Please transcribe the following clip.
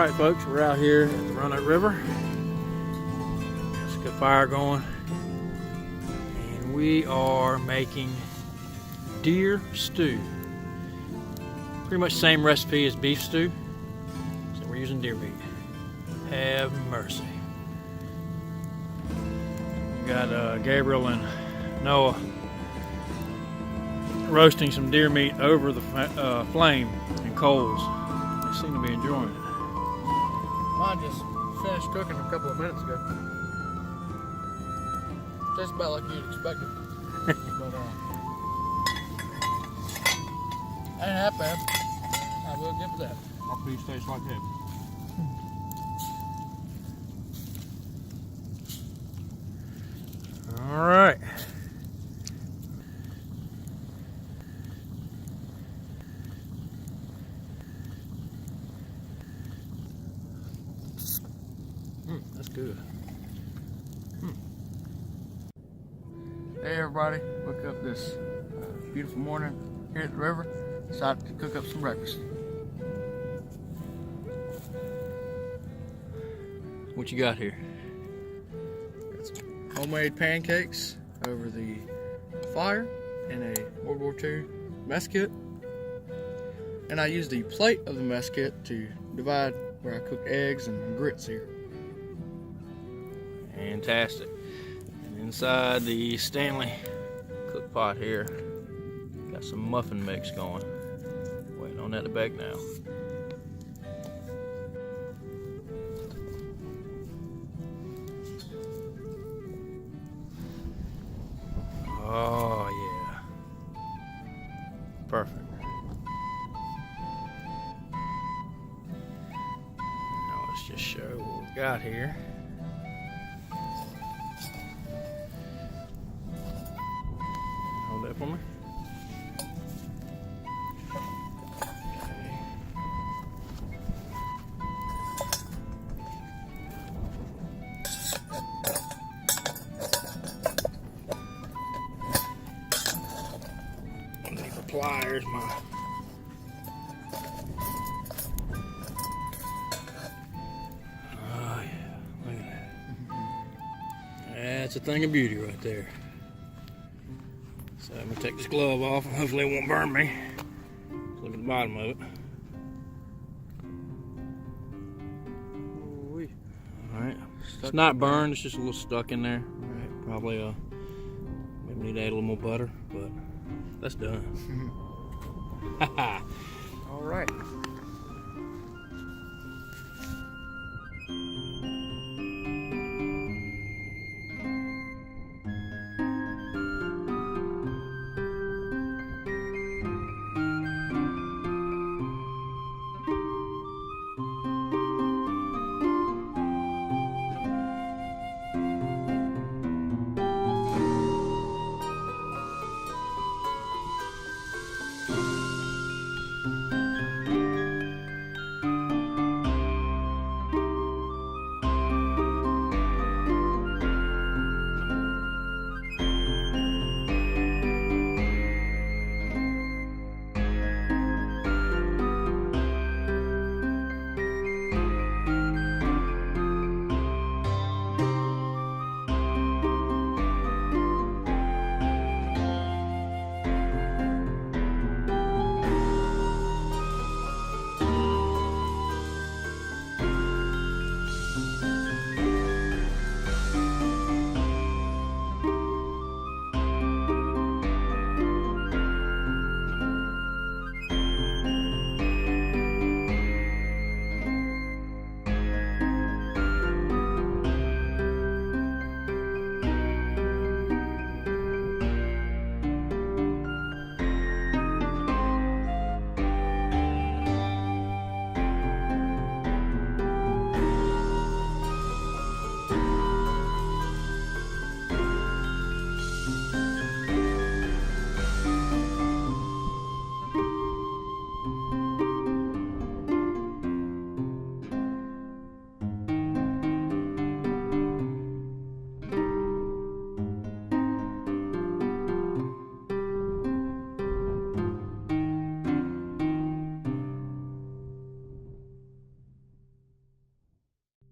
Alright folks, we're out here at the Roanoke River. Let's get a fire going. And we are making deer stew. Pretty much the same recipe as beef stew. So we're using deer meat. Have mercy. We got Gabriel and Noah roasting some deer meat over the flame and coals. They seem to be enjoying it. Mine just finished cooking a couple of minutes ago. Tastes about like you'd expect it. But ain't that bad. I will give it that. My piece tastes like that. All right. That's good. Hey everybody, woke up this beautiful morning here at the river. Decided to cook up some breakfast. What you got here? Got some homemade pancakes over the fire in a World War II mess kit. And I used the plate of the mess kit to divide where I cook eggs and grits here. Fantastic. And inside the Stanley cook pot here, got some muffin mix going. Waiting on that to bake now. Oh yeah. Perfect. Now let's just show what we got here. Hold that for me. Need the pliers, my. Oh yeah, look at that. That's a thing of beauty right there. So I'm gonna take this glove off and hopefully it won't burn me. Let's look at the bottom of it. Alright. It's not burned, it's just a little stuck in there. Right. Probably maybe need to add a little more butter, but that's done. All right.